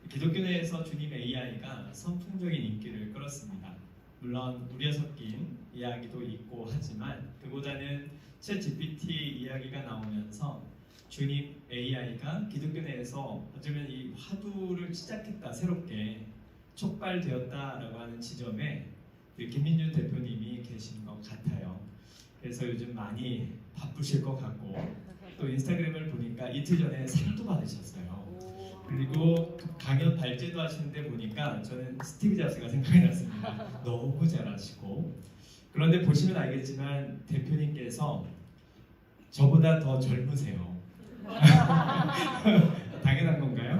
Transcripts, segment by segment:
기독교 내에서 주님 AI가 선풍적인 인기를 끌었습니다. 물론 우려 섞인 이야기도 있고 하지만 그보다는 챗 GPT 이야기가 나오면서 주님 AI가 기독교 내에서 어쩌면 이 화두를 시작했다, 새롭게 촉발되었다라고 하는 지점에 김민준 대표님이 계신 것 같아요. 그래서 요즘 많이 바쁘실 것 같고 또 인스타그램을 보니까 이틀 전에 상도 받으셨어요. 그리고 강연 발제도 하시는데 보니까 저는 스티브 잡스가 생각이 났습니다. 너무 잘하시고 그런데 보시면 알겠지만 대표님께서 저보다 더 젊으세요. 당연한 건가요?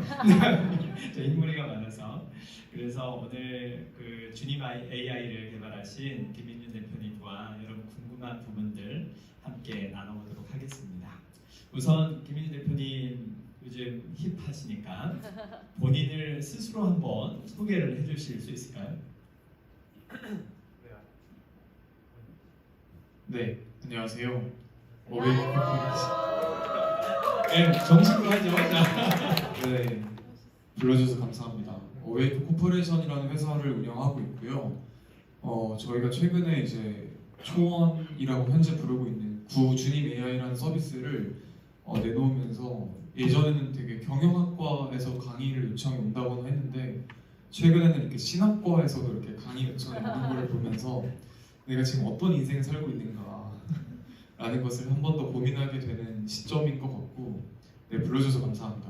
저 인물이가 많아서. 그래서 오늘 그 주님 AI를 개발하신 김민준 대표님과 여러분 궁금한 부분들 함께 나눠보도록 하겠습니다. 우선 김민준 대표님 요즘 힙하시니까 본인을 스스로 한번 소개를 해주실 수 있을까요? 네, 안녕하세요. 오웨이 네, 정식으로 하죠. 자. 네, 불러주셔서 감사합니다. 오웨이크 코퍼레이션이라는 회사를 운영하고 있고요. 저희가 최근에 이제 초원이라고 현재 부르고 있는 구주님 AI라는 서비스를 내놓으면서 예전에는 되게 경영학과에서 강의를 요청이 온다고 했는데 최근에는 이렇게 신학과에서도 이렇게 강의 요청이 오는 걸 보면서 내가 지금 어떤 인생을 살고 있는가 라는 것을 한 번 더 고민하게 되는 시점인 것 같고 네, 불러주셔서 감사합니다.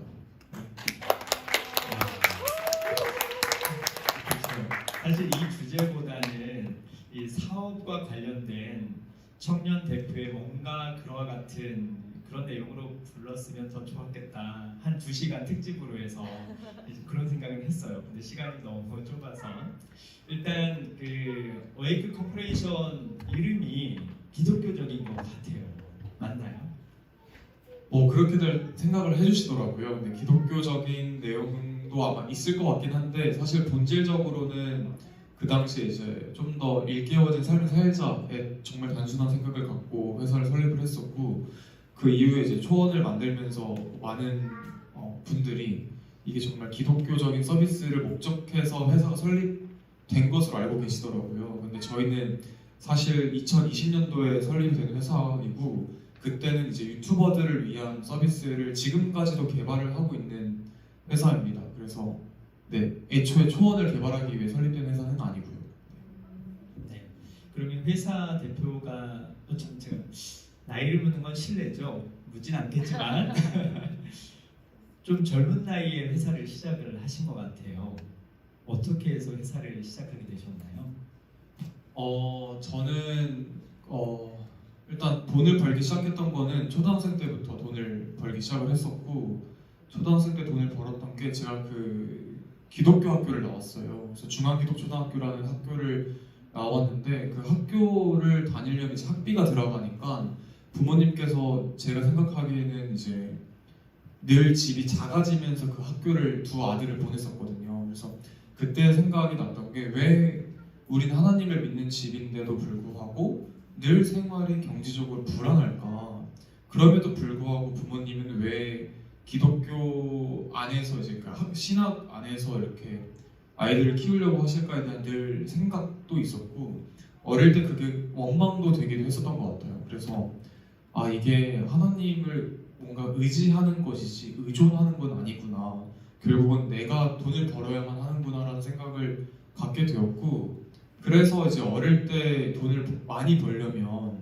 사실 이 주제보다는 이 사업과 관련된 청년 대표의 뭔가 그와 같은 그런 내용으로 불렀으면 더 좋았겠다. 한 2시간 특집으로 해서 그런 생각을 했어요. 근데 시간이 너무 좁아서 일단 그 어웨이크 코퍼레이션 이름이 기독교적인 것 같아요. 맞나요? 그렇게들 생각을 해주시더라고요. 근데 기독교적인 내용도 아마 있을 것 같긴 한데 사실 본질적으로는 그 당시에 이제 좀 더 일깨워진 삶을 살자에 정말 단순한 생각을 갖고 회사를 설립을 했었고 그 이후에 이제 초원을 만들면서 많은 분들이 이게 정말 기독교적인 서비스를 목적해서 회사가 설립된 것으로 알고 계시더라고요. 근데 저희는 사실 2020년도에 설립된 회사이고 그때는 이제 유튜버들을 위한 서비스를 지금까지도 개발을 하고 있는 회사입니다. 그래서 네, 애초에 초원을 개발하기 위해 설립된 회사는 아니고요. 네. 그러면 회사 대표가 제가 나이를 묻는 건 실례죠. 묻진 않겠지만 좀 젊은 나이에 회사를 시작을 하신 것 같아요. 어떻게 해서 회사를 시작하게 되셨나요? 저는 일단 돈을 벌기 시작했던 거는 초등학생 때부터 돈을 벌기 시작을 했었고 초등학생 때 돈을 벌었던 게 제가 그 기독교 학교를 나왔어요. 그래서 중앙기독초등학교라는 학교를 나왔는데 그 학교를 다니려면 이제 학비가 들어가니까 부모님께서 제가 생각하기에는 이제 늘 집이 작아지면서 그 학교를 두 아들을 보냈었거든요. 그래서 그때 생각이 났던 게 왜 우린 하나님을 믿는 집인데도 불구하고 늘 생활이 경제적으로 불안할까? 그럼에도 불구하고 부모님은 왜 기독교 안에서 이제 그 신학 안에서 이렇게 아이들을 키우려고 하실까에 대한 늘 생각도 있었고 어릴 때 그게 원망도 되기도 했었던 것 같아요. 그래서 이게 하나님을 뭔가 의지하는 것이지 의존하는 건 아니구나. 결국은 내가 돈을 벌어야만 하는구나라는 생각을 갖게 되었고 그래서 이제 어릴 때 돈을 많이 벌려면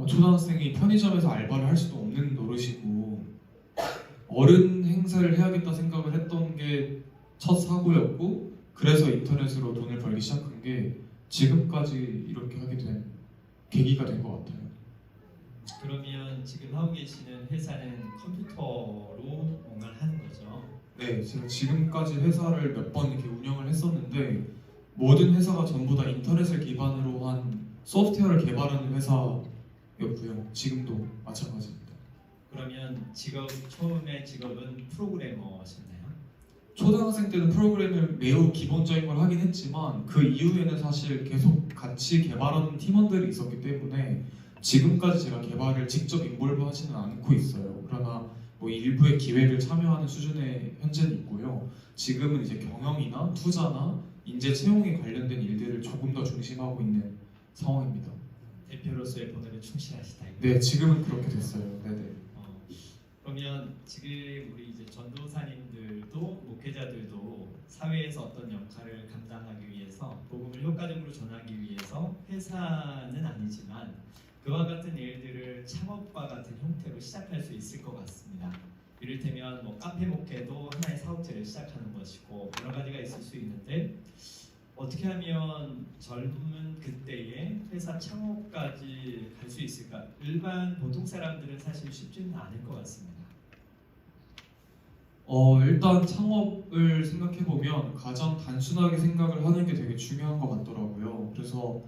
초등학생이 편의점에서 알바를 할 수도 없는 노릇이고 어른 행세를 해야겠다 생각을 했던 게 첫 사고였고 그래서 인터넷으로 돈을 벌기 시작한 게 지금까지 이렇게 하게 된 계기가 된 것 같아요. 그러면 지금 하고 계시는 회사는 컴퓨터로 뭔가를 하는 거죠? 네, 제가 지금까지 회사를 몇 번 이렇게 운영을 했었는데 모든 회사가 전부 다 인터넷을 기반으로 한 소프트웨어를 개발하는 회사였고요. 지금도 마찬가지입니다. 그러면 처음에 직업은 프로그래머셨나요? 초등학생 때는 프로그램을 매우 기본적인 걸 하긴 했지만 그 이후에는 사실 계속 같이 개발하는 팀원들이 있었기 때문에 지금까지 제가 개발을 직접 인볼브 하지는 않고 있어요. 그러나 뭐 일부의 기획을 참여하는 수준의 현재는 있고요. 지금은 이제 경영이나 투자나 인재 채용에 관련된 일들을 조금 더 중심하고 있는 상황입니다. 대표로서의 본업에 충실하시다. 네, 지금은 그렇게 됐어요. 네네. 그러면 지금 우리 이제 전도사님들도 목회자들도 사회에서 어떤 역할을 감당하기 위해서 복음을 효과적으로 전하기 위해서 회사는 아니지만 그와 같은 일들을 창업과 같은 형태로 시작할 수 있을 것 같습니다. 이를테면 뭐 카페 목회도 하나의 사업체를 시작하는 것이고 여러 가지가 있을 수 있는데 어떻게 하면 젊은 그때에 회사 창업까지 갈 수 있을까? 일반 보통 사람들은 사실 쉽지는 않을 것 같습니다. 일단 창업을 생각해 보면 가장 단순하게 생각을 하는 게 되게 중요한 것 같더라고요. 그래서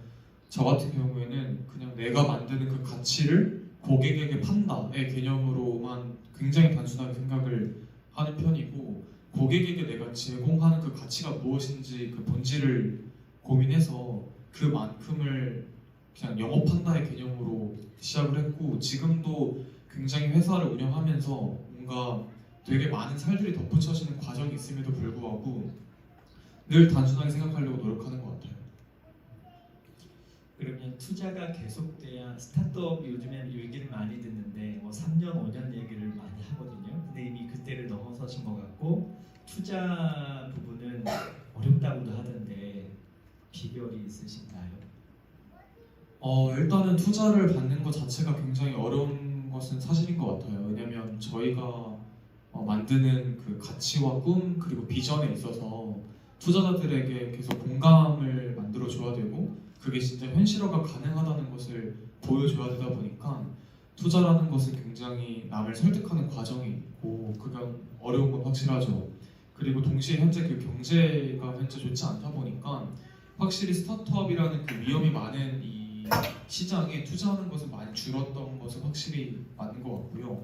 저 같은 경우에는 그냥 내가 만드는 그 가치를 고객에게 판다의 개념으로만 굉장히 단순하게 생각을 하는 편이고 고객에게 내가 제공하는 그 가치가 무엇인지 그 본질을 고민해서 그만큼을 그냥 영업한다의 개념으로 시작을 했고 지금도 굉장히 회사를 운영하면서 뭔가 되게 많은 살들이 덧붙여지는 과정이 있음에도 불구하고 늘 단순하게 생각하려고 노력하는 것 같아요. 그러면 투자가 계속돼야 스타트업 요즘에 얘기를 많이 듣는데 뭐 3년, 5년 얘기를 많이 하거든요. 근데 이미 그때를 넘어서신 것 같고 투자 부분은 어렵다고도 하던데 비결이 있으신가요? 일단은 투자를 받는 것 자체가 굉장히 어려운 것은 사실인 것 같아요. 왜냐하면 저희가 만드는 그 가치와 꿈 그리고 비전에 있어서 투자자들에게 계속 공감을 만들어줘야 되고 그게 진짜 현실화가 가능하다는 것을 보여줘야 되다 보니까 투자라는 것은 굉장히 남을 설득하는 과정이 있고 그건 어려운 건 확실하죠. 그리고 동시에 현재 그 경제가 현재 좋지 않다 보니까 확실히 스타트업이라는 그 위험이 많은 이 시장에 투자하는 것은 많이 줄었던 것은 확실히 맞는 것 같고요.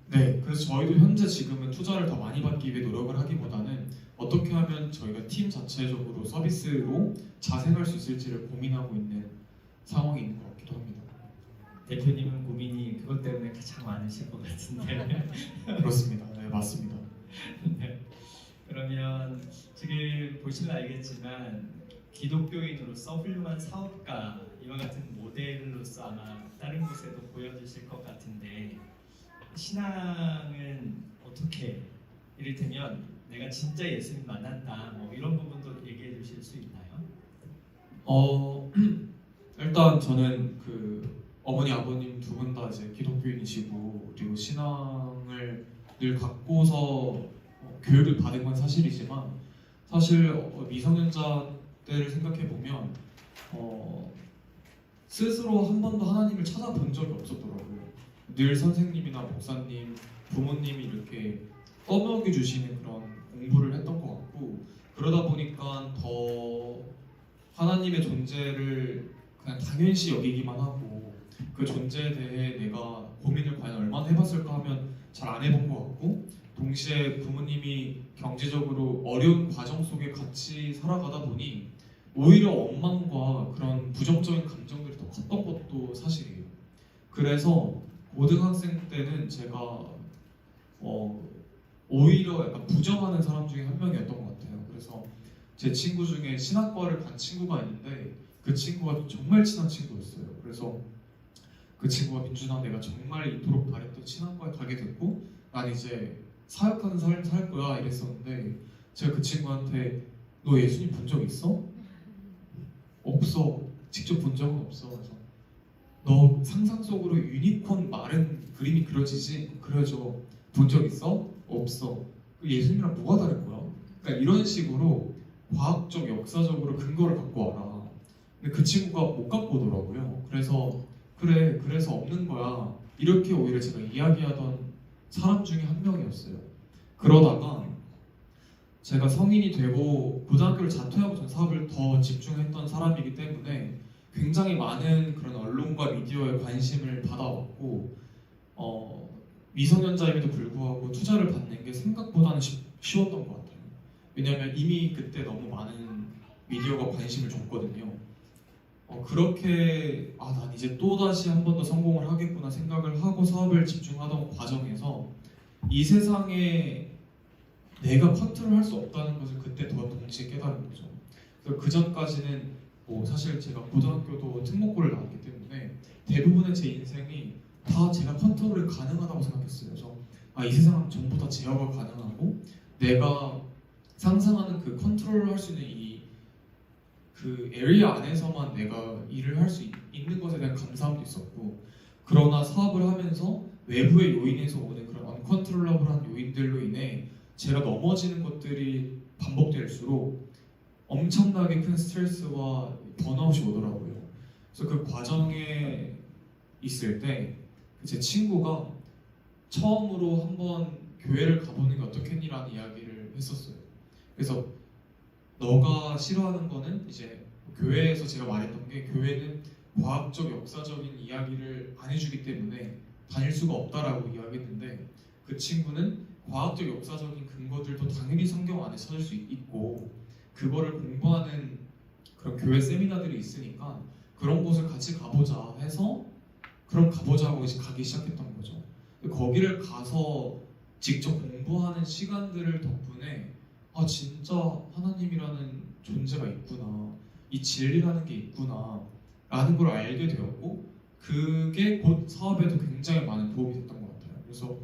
네, 그래서 저희도 현재 지금은 투자를 더 많이 받기 위해 노력을 하기보다는 어떻게 하면 저희가 팀 자체적으로 서비스로 자생할 수 있을지를 고민하고 있는 상황이 있는 것 같기도 합니다. 대표님은 고민이 그것 때문에 가장 많으실 것 같은데 그렇습니다. 네, 맞습니다. 네. 그러면 지금 보시면 알겠지만 기독교인으로서 훌륭한 사업가 이와 같은 모델로서 아마 다른 곳에도 보여주실 것 같은데 신앙은 어떻게 이를테면 내가 진짜 예수님 만났다 뭐 이런 부분도 얘기해 주실 수 있나요? 일단 저는 그 어머니 아버님 두 분 다 이제 기독교인이시고 그리고 신앙을 늘 갖고서 교육을 받은 건 사실이지만 사실 미성년자 때를 생각해 보면 스스로 한 번도 하나님을 찾아본 적이 없었더라고요. 늘 선생님이나 목사님, 부모님이 이렇게 떠먹여 주시는 그런 공부를 했던 것 같고 그러다 보니까 더 하나님의 존재를 그냥 당연시 여기기만 하고 그 존재에 대해 내가 고민을 과연 얼마나 해봤을까 하면 잘 안 해본 것 같고 동시에 부모님이 경제적으로 어려운 과정 속에 같이 살아가다 보니 오히려 원망과 그런 부정적인 감정들이 더 컸던 것도 사실이에요. 그래서 고등학생 때는 제가 오히려 약간 부정하는 사람 중에 한 명이었던 것 같아요. 그래서 제 친구 중에 신학과를 간 친구가 있는데 그 친구가 정말 친한 친구였어요. 그래서 그 친구가 민준아 내가 정말 이토록 바랬던 신학과에 가게 됐고 난 이제 사역하는 삶을 살 거야 이랬었는데 제가 그 친구한테 너 예수님 본 적 있어? 없어. 직접 본 적은 없어. 그래서 너 상상 속으로 유니콘 마른 그림이 그려지지? 그려져. 본 적 있어? 없어. 그 예수님이랑 뭐가 다른 거야? 그러니까 이런 식으로 과학적, 역사적으로 근거를 갖고 와라. 근데 그 친구가 못 갖고 오더라고요. 그래서 그래, 그래서 없는 거야. 이렇게 오히려 제가 이야기하던 사람 중에 한 명이었어요. 그러다가 제가 성인이 되고 고등학교를 자퇴하고 전 사업을 더 집중했던 사람이기 때문에 굉장히 많은 그런 언론과 미디어에 관심을 받아왔고 미성년자임에도 불구하고 투자를 받는 게 생각보다는 쉬웠던 것 같아요. 왜냐하면 이미 그때 너무 많은 미디어가 관심을 줬거든요. 그렇게 난 이제 또 다시 한 번 더 성공을 하겠구나 생각을 하고 사업을 집중하던 과정에서 이 세상에 내가 컨트롤할 수 없다는 것을 그때 더 동시에 깨달은 거죠. 그래서 그 전까지는 사실 제가 고등학교도 특목고를 나왔기 때문에 대부분의 제 인생이 다 제가 컨트롤이 가능하다고 생각했어요. 그래서 이 세상은 전부 다 제어가 가능하고 내가 상상하는 그 컨트롤을 할 수 있는 그 에리어 안에서만 내가 일을 할 수 있는 것에 대한 감사함도 있었고, 그러나 사업을 하면서 외부의 요인에서 오는 그런 언컨트롤러블한 요인들로 인해 제가 넘어지는 것들이 반복될수록 엄청나게 큰 스트레스와 번아웃이 오더라고요. 그래서 그 과정에 있을 때 제 친구가 처음으로 한번 교회를 가보는 게 어떻겠니라는 이야기를 했었어요. 그래서 너가 싫어하는 거는 이제 교회에서 제가 말했던 게 교회는 과학적 역사적인 이야기를 안 해주기 때문에 다닐 수가 없다라고 이야기했는데, 그 친구는 과학적 역사적인 근거들도 당연히 성경 안에 찾을 수 있고 그거를 공부하는 그런 교회 세미나들이 있으니까 그런 곳을 같이 가보자 해서 그럼 가보자고 이제 가기 시작했던 거죠. 거기를 가서 직접 공부하는 시간들을 덕분에 진짜 하나님이라는 존재가 있구나, 이 진리라는 게 있구나 라는 걸 알게 되었고, 그게 곧 사업에도 굉장히 많은 도움이 됐던 것 같아요. 그래서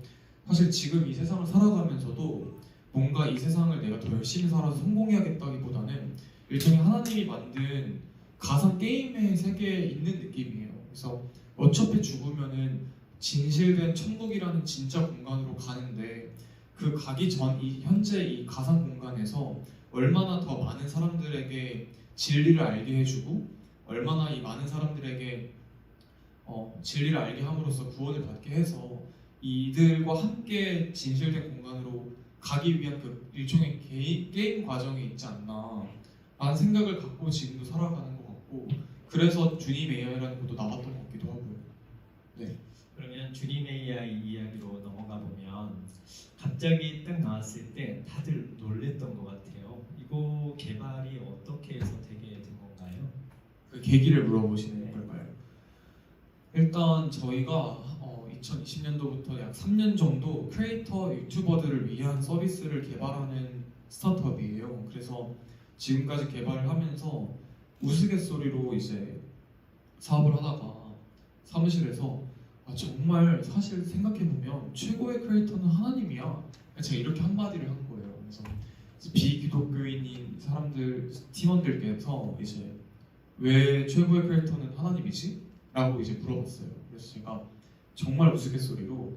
사실 지금 이 세상을 살아가면서도 뭔가 이 세상을 내가 더 열심히 살아서 성공해야겠다기보다는 일종의 하나님이 만든 가상 게임의 세계에 있는 느낌이에요. 그래서 어차피 죽으면은 진실된 천국이라는 진짜 공간으로 가는데, 그 가기 전 이 현재 이 가상 공간에서 얼마나 더 많은 사람들에게 진리를 알게 해주고 얼마나 이 많은 사람들에게 진리를 알게 함으로써 구원을 받게 해서 이들과 함께 진실된 공간으로 가기 위한 그 일종의 게임 과정이 있지 않나 라는 생각을 갖고 지금도 살아가는 것 같고, 그래서 주님의 AI라는 것도 나왔던 것 같기도 하고요. 네. 그러면 주님의 AI 이야기로 넘어가 보면 갑자기 딱 나왔을 때 다들 놀랬던 것 같아요. 이거 개발이 어떻게 해서 되게 된 건가요? 그 계기를 물어보시는 걸까요? 일단 저희가 2020년도부터 약 3년 정도 크리에이터 유튜버들을 위한 서비스를 개발하는 스타트업이에요. 그래서 지금까지 개발을 하면서 우스갯소리로 이제 사업을 하다가 사무실에서 정말 사실 생각해보면 최고의 크리에이터는 하나님이야, 제가 이렇게 한마디를 한 거예요. 그래서 비기독교인인 사람들 팀원들께서 이제 왜 최고의 크리에이터는 하나님이지? 라고 이제 물어봤어요. 그래서 제가 정말 우스갯소리로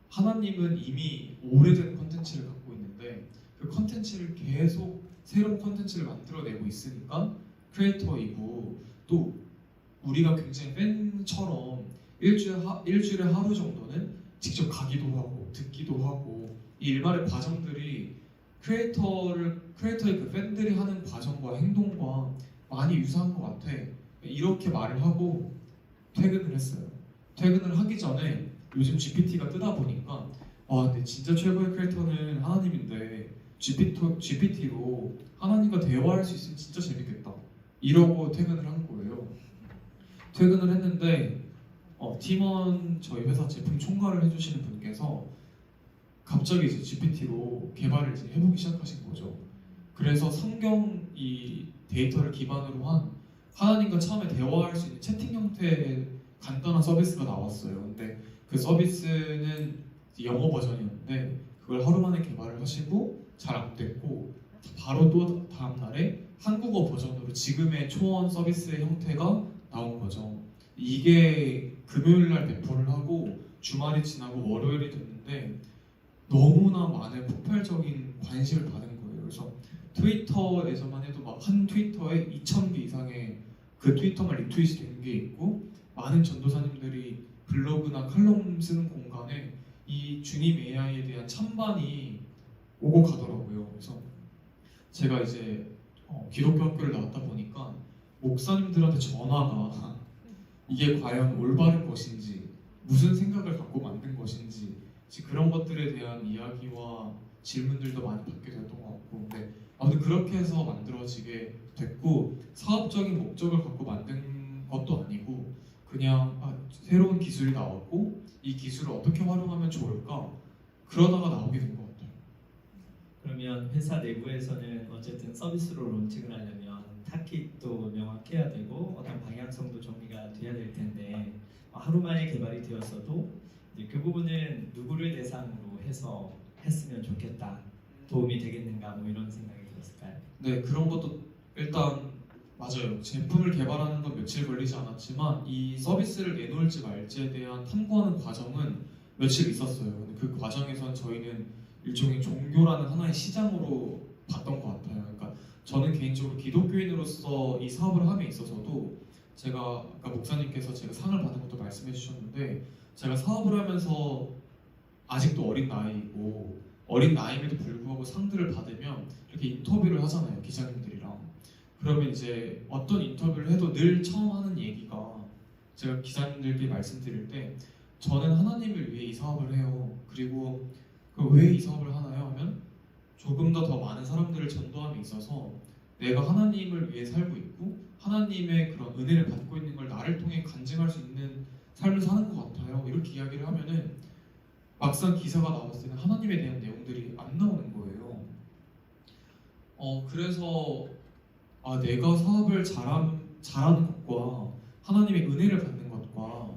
하나님은 이미 오래된 컨텐츠를 갖고 있는데 그 컨텐츠를 계속 새로운 컨텐츠를 만들어내고 있으니까 크리에이터이고, 또 우리가 굉장히 팬처럼 일주일에 하루 정도는 직접 가기도 하고 듣기도 하고, 이 일말의 과정들이 크리에이터의 그 팬들이 하는 과정과 행동과 많이 유사한 것 같아, 이렇게 말을 하고 퇴근을 했어요. 퇴근을 하기 전에 요즘 GPT가 뜨다 보니까 근데 진짜 최고의 크리에이터는 하나님인데 GPT로 하나님과 대화할 수 있으면 진짜 재밌겠다, 이러고 퇴근을 한 거예요. 퇴근을 했는데 팀원 저희 회사 제품 총괄을 해주시는 분께서 갑자기 이제 GPT로 개발을 이제 해보기 시작하신 거죠. 그래서 성경 이 데이터를 기반으로 한 하나님과 처음에 대화할 수 있는 채팅 형태의 간단한 서비스가 나왔어요. 근데 그 서비스는 영어 버전이었는데 그걸 하루 만에 개발을 하시고 잘 안 됐고, 바로 또 다음 날에 한국어 버전으로 지금의 초원 서비스의 형태가 나온 거죠. 이게 금요일 날 배포를 하고 주말이 지나고 월요일이 됐는데 너무나 많은 폭발적인 관심을 받은 거예요. 그래서 트위터에서만 해도 막 한 트위터에 2,000개 이상의 그 트위터만 리트윗이 된 게 있고, 많은 전도사님들이 블로그나 칼럼 쓰는 공간에 이 주님 AI에 대한 찬반이 오고 가더라고요. 그래서 제가 이제 기독교 학교를 나왔다 보니까 목사님들한테 전화가 이게 과연 올바른 것인지, 무슨 생각을 갖고 만든 것인지, 그런 것들에 대한 이야기와 질문들도 많이 받게 됐던 것 같고, 근데 아무튼 그렇게 해서 만들어지게 됐고 사업적인 목적을 갖고 만든 것도 아니고 그냥 새로운 기술이 나왔고 이 기술을 어떻게 활용하면 좋을까 그러다가 나오게 된 것 같아요. 그러면 회사 내부에서는 어쨌든 서비스로 론칭을 하려면 타깃도 명확해야 되고 어떤 방향성도 정리가 돼야 될 텐데 하루 만에 개발이 되었어도 이제 그 부분은 누구를 대상으로 해서 했으면 좋겠다, 도움이 되겠는가 뭐 이런 생각이 들었을까요? 네, 그런 것도 일단 맞아요. 제품을 개발하는 건 며칠 걸리지 않았지만 이 서비스를 내놓을지 말지에 대한 탐구하는 과정은 며칠 있었어요. 근데 그 과정에선 저희는 일종의 종교라는 하나의 시장으로 봤던 것 같아요. 그러니까 저는 개인적으로 기독교인으로서 이 사업을 함에 있어서도 제가 아까 목사님께서 제가 상을 받은 것도 말씀해 주셨는데 제가 사업을 하면서 아직도 어린 나이이고 어린 나이임에도 불구하고 상들을 받으면 이렇게 인터뷰를 하잖아요, 기자님들이랑. 그러면 이제 어떤 인터뷰를 해도 늘 처음 하는 얘기가 제가 기자님들께 말씀드릴 때 저는 하나님을 위해 이 사업을 해요. 그리고 왜 이 사업을 하나요? 하면 조금 더 많은 사람들을 전도함에 있어서 내가 하나님을 위해 살고 있고 하나님의 그런 은혜를 받고 있는 걸 나를 통해 간증할 수 있는 삶을 사는 것 같아요. 이렇게 이야기를 하면은 막상 기사가 나왔을 때는 하나님에 대한 내용들이 안 나오는 거예요. 그래서 내가 사업을 잘하는 것과 하나님의 은혜를 받는 것과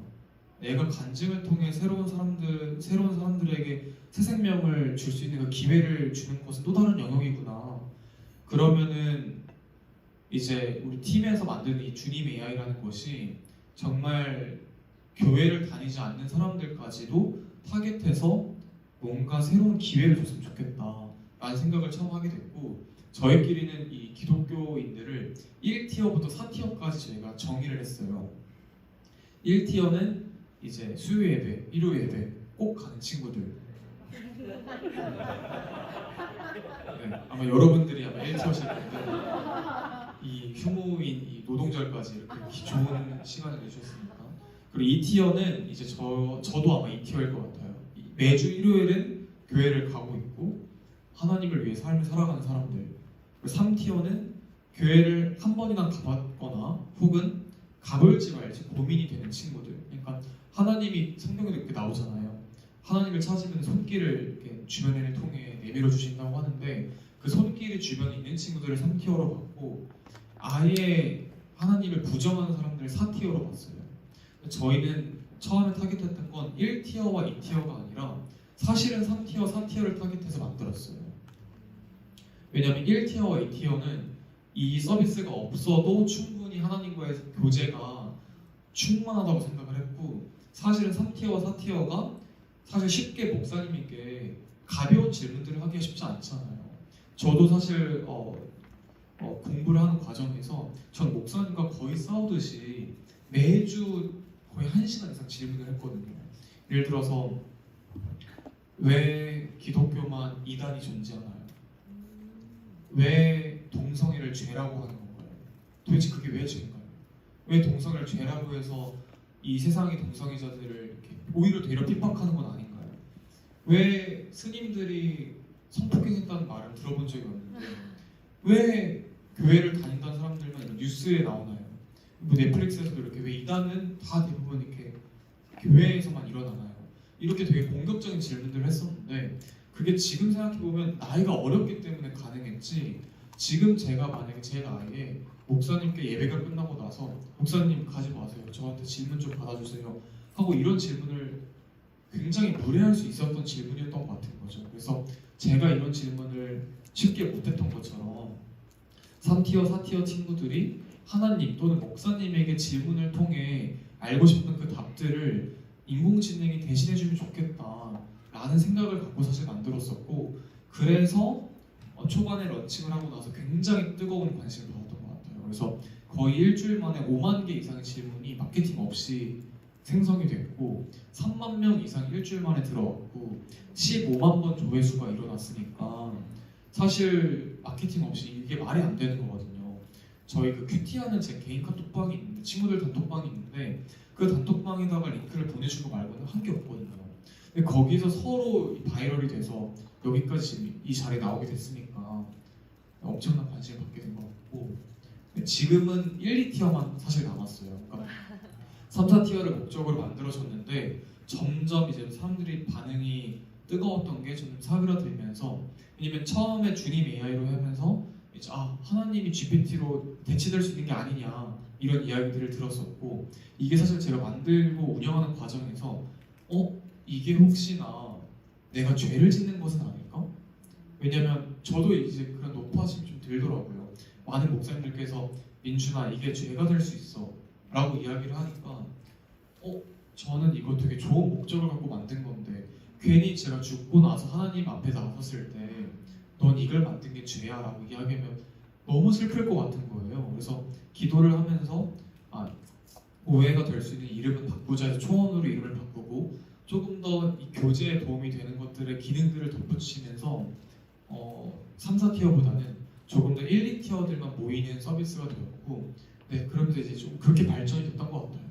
내가 간증을 통해 새로운 사람들에게 새 생명을 줄 수 있는 그 기회를 주는 것은 또 다른 영역이구나. 그러면은 이제 우리 팀에서 만드는 이 주님 AI라는 것이 정말 교회를 다니지 않는 사람들까지도 타겟해서 뭔가 새로운 기회를 줬으면 좋겠다라는 생각을 처음 하게 됐고 저희끼리는 이 기독교인들을 1티어부터 4티어까지 저희가 정의를 했어요. 1티어는 이제 수요 예배, 일요 예배 꼭 가는 친구들. 네, 아마 여러분들이 아마 1티어실 텐데 이 휴무인 이 노동절까지 이렇게 좋은 시간을 내주셨으니까. 그리고 2티어는 이제 저도 아마 2티어일 것 같아요. 매주 일요일은 교회를 가고 있고 하나님을 위해 삶을 살아가는 사람들. 그리고 3티어는 교회를 한 번이나 가봤거나 혹은 가볼지 말지 고민이 되는 친구들. 그러니까 하나님이 성경에도 이렇게 나오잖아요. 하나님을 찾으면 손길을 이렇게 주변을 통해 내밀어 주신다고 하는데 그 손길이 주변에 있는 친구들을 3티어로 봤고 아예 하나님을 부정하는 사람들을 4티어로 봤어요. 저희는 처음에 타겟했던 건 1티어와 2티어가 아니라 사실은 3티어, 4티어를 타겟해서 만들었어요. 왜냐하면 1티어와 2티어는 이 서비스가 없어도 충분히 하나님과의 교제가 충만하다고 생각을 했고 사실은 3티어와 4티어가 사실 쉽게 목사님께 가벼운 질문들을 하기가 쉽지 않잖아요. 저도 사실 공부를 하는 과정에서 전 목사님과 거의 싸우듯이 매주 거의 1시간 이상 질문을 했거든요. 예를 들어서 왜 기독교만 이단이 존재하나요? 왜 동성애를 죄라고 하는 건가요? 도대체 그게 왜 죄인가요? 왜 동성애를 죄라고 해서 이 세상의 동성애자들을 이렇게 오히려 되려 핍박하는 건 아닌가요? 왜 스님들이 성폭행했다는 말을 들어본 적이 없는데 왜 교회를 다닌다는 사람들만 이런 뉴스에 나오나요? 뭐 넷플릭스에서도 이렇게 왜 이단은 다 대부분 이렇게 교회에서만 일어나나요? 이렇게 되게 공격적인 질문들을 했었는데 그게 지금 생각해보면 나이가 어렸기 때문에 가능했지 지금 제가 만약에 제 나이에 목사님께 예배가 끝나고 나서 목사님 가지 마세요. 저한테 질문 좀 받아주세요. 하고 이런 질문을 굉장히 무례할 수 있었던 질문이었던 것 같은 거죠. 그래서 제가 이런 질문을 쉽게 못했던 것처럼 3티어, 4티어 친구들이 하나님 또는 목사님에게 질문을 통해 알고 싶은 그 답들을 인공지능이 대신해주면 좋겠다라는 생각을 갖고 사실 만들었었고 그래서 초반에 런칭을 하고 나서 굉장히 뜨거운 관심을 받았던 것 같아요. 그래서 거의 일주일 만에 5만 개 이상의 질문이 마케팅 없이 생성이 됐고 3만 명 이상 일주일 만에 들어왔고 15만 번 조회수가 일어났으니까 사실 마케팅 없이 이게 말이 안 되는 거거든요. 저희 그 큐티하는 제 개인 카톡방이 있는데 친구들 단톡방이 있는데 그 단톡방에다가 링크를 보내준 거 말고는 한 게 없거든요. 근데 거기서 서로 바이럴이 돼서 여기까지 이 자리에 나오게 됐으니까 엄청난 관심을 받게 된 것 같고 지금은 1, 2티어만 사실 남았어요. 그러니까 3, 4티어를 목적으로 만들어졌는데 점점 이제 사람들이 반응이 뜨거웠던 게 점점 사그라들면서 왜냐면 처음에 주님 AI로 하면서 이제 하나님이 GPT로 대체될 수 있는 게 아니냐 이런 이야기들을 들었었고 이게 사실 제가 만들고 운영하는 과정에서 이게 혹시나 내가 죄를 짓는 것은 아닐까? 왜냐면 저도 이제 그런 높아심이 좀 들더라고요. 많은 목사님들께서 민준아 이게 죄가 될 수 있어 라고 이야기를 하니까 저는 이거 되게 좋은 목적을 갖고 만든 건데 괜히 제가 죽고 나서 하나님 앞에 나섰을 때 넌 이걸 만든 게 죄야 라고 이야기하면 너무 슬플 것 같은 거예요. 그래서 기도를 하면서 오해가 될 수 있는 이름은 바꾸자 해서 초원으로 이름을 바꾸고 조금 더 이 교제에 도움이 되는 것들의 기능들을 덧붙이면서 3, 4티어보다는 조금 더 1, 2티어들만 모이는 서비스가 되었고 네, 그러면서 이제 좀 그렇게 발전이 됐던 것 같아요.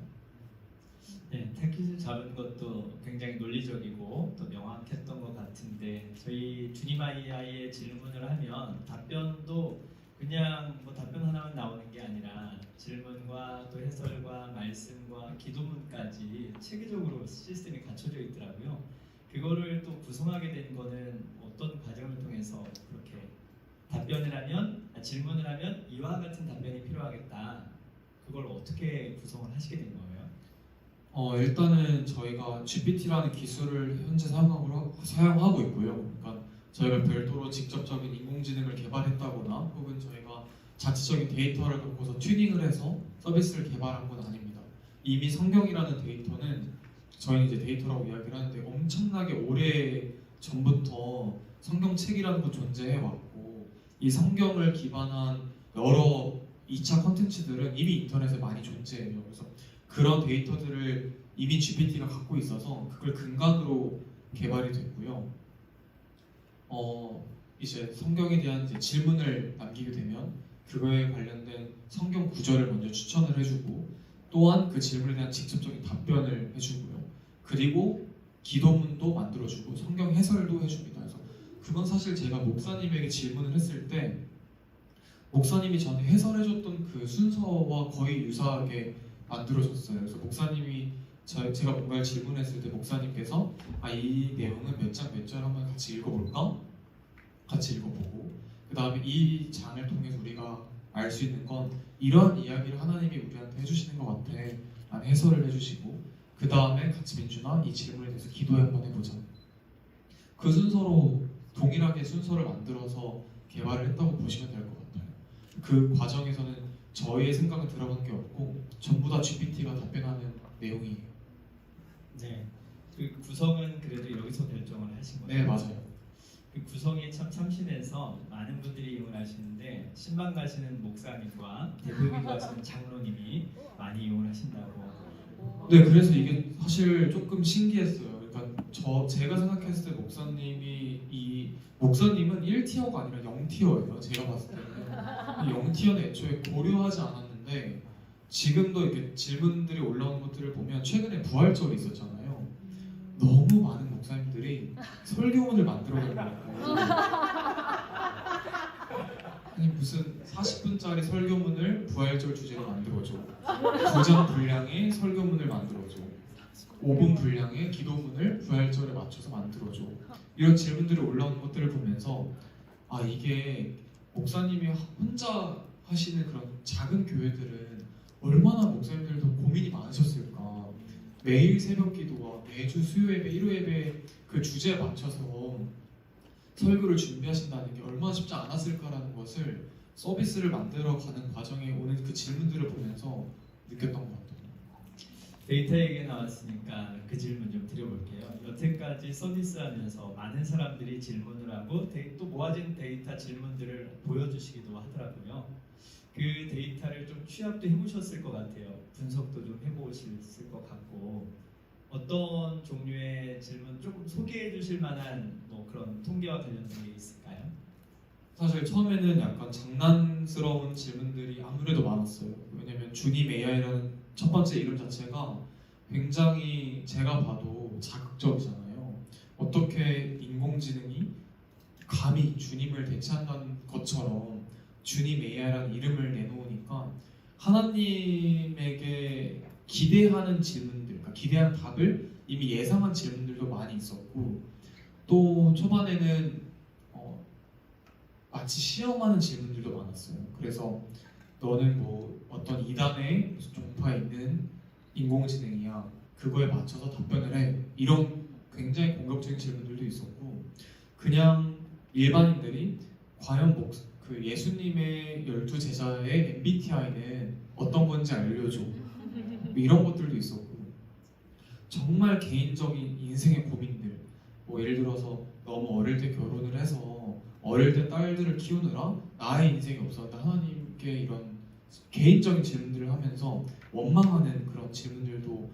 네, 태키즈 잡은 것도 굉장히 논리적이고 또 명확했던 것 같은데 저희 주님 아이의 질문을 하면 답변도 그냥 뭐 답변 하나만 나오는 게 아니라 질문과 또 해설과 말씀과 기도문까지 체계적으로 시스템이 갖춰져 있더라고요. 그거를 또 구성하게 된 거는 어떤 과정을 통해서 그렇게 질문을 하면 이와 같은 답변이 필요하겠다. 그걸 어떻게 구성을 하시게 된 거예요? 일단은 저희가 GPT라는 기술을 현재 사용하고 있고요. 그러니까 저희가 별도로 직접적인 인공지능을 개발했다거나 혹은 저희가 자체적인 데이터를 갖고서 튜닝을 해서 서비스를 개발한 건 아닙니다. 이미 성경이라는 데이터는 저희는 이제 데이터라고 이야기를 하는데 엄청나게 오래 전부터 성경책이라는 건 존재해 왔고 이 성경을 기반한 여러 2차 컨텐츠들은 이미 인터넷에 많이 존재해요. 그래서 그런 데이터들을 이미 GPT가 갖고 있어서 그걸 근간으로 개발이 됐고요. 이제 성경에 대한 이제 질문을 남기게 되면 그거에 관련된 성경 구절을 먼저 추천을 해주고 또한 그 질문에 대한 직접적인 답변을 해주고요. 그리고 기도문도 만들어주고 성경 해설도 해줍니다. 그래서 그건 사실 제가 목사님에게 질문을 했을 때 목사님이 저한테 해설해줬던 그 순서와 거의 유사하게 만들어졌어요. 그래서 목사님이 제가 뭔가를 질문했을 때 목사님께서 이 내용은 몇 장 몇 절 한번 같이 읽어볼까? 같이 읽어보고 그 다음에 이 장을 통해서 우리가 알 수 있는 건 이러한 이야기를 하나님이 우리한테 해주시는 것 같아 라는 해설을 해주시고 그 다음에 같이 민준아 이 질문에 대해서 기도해 한번 해보자. 그 순서로 동일하게 순서를 만들어서 개발을 했다고 보시면 될 것 같아요. 그 과정에서는 저희의 생각은 들어간 게 없고 전부 다 GPT가 답변하는 내용이에요. 네, 그 구성은 그래도 여기서 결정을 하신 거죠? 네, 맞아요. 그 구성이 참 참신해서 많은 분들이 이용을 하시는데 신방 가시는 목사님과 대표기도 하시는 장로님이 많이 이용을 하신다고. 네, 그래서 이게 사실 조금 신기했어요. 그러니까 제가 생각했을 때 목사님은 1티어가 아니라 0티어예요. 제가 봤을 때는 0티어는 애초에 고려하지 않았는데 지금도 이렇게 질문들이 올라온 것들을 보면 최근에 부활절이 있었잖아요. 너무 많은 목사님들이 설교문을 만들어낸 거예요. 아니 무슨 40분짜리 설교문을 부활절 주제로 만들어줘. 9장 분량의 설교문을 만들어줘. 5분 분량의 기도문을 부활절에 맞춰서 만들어줘. 이런 질문들이 올라온 것들을 보면서 이게 목사님이 혼자 하시는 그런 작은 교회들은 얼마나 목사님들도 고민이 많으셨을까. 매일 새벽 기도와 매주 수요 예배, 일요 예배 그 주제에 맞춰서 설교를 준비하신다는 게 얼마나 쉽지 않았을까라는 것을 서비스를 만들어가는 과정에 오는 그 질문들을 보면서 느꼈던 것 같아요. 데이터 얘기 나왔으니까 그 질문 좀 드려볼게요. 여태까지 서비스하면서 많은 사람들이 질문을 하고 또 모아진 데이터 질문들을 보여주시기도 하더라고요. 그 데이터를 좀 취합도 해보셨을 것 같아요. 분석도 좀 해보셨을 것 같고 어떤 종류의 질문 조금 소개해 주실 만한 뭐 그런 통계와 관련된 게 있을까요? 사실 처음에는 약간 장난스러운 질문들이 아무래도 많았어요. 왜냐면 주님 AI라는 첫 번째 이름 자체가 굉장히 제가 봐도 자극적이잖아요. 어떻게 인공지능이 감히 주님을 대체한다는 것처럼 주님 AI라는 이름을 내놓으니까 하나님에게 기대하는 질문들, 그러니까 기대한 답을 이미 예상한 질문들도 많이 있었고, 또 초반에는 마치 시험하는 질문들도 많았어요. 그래서 너는 뭐 어떤 이단의 무슨 종파에 있는 인공지능이야, 그거에 맞춰서 답변을 해, 이런 굉장히 공격적인 질문들도 있었고, 그냥 일반인들이 과연 그 예수님의 12제자의 MBTI는 어떤 건지 알려줘, 뭐 이런 것들도 있었고, 정말 개인적인 인생의 고민들, 뭐 예를 들어서 너무 어릴 때 결혼을 해서 어릴 때 딸들을 키우느라 나의 인생이 없었는데 하나님께 이런 개인적인 질문들을 하면서 원망하는 그런 질문들도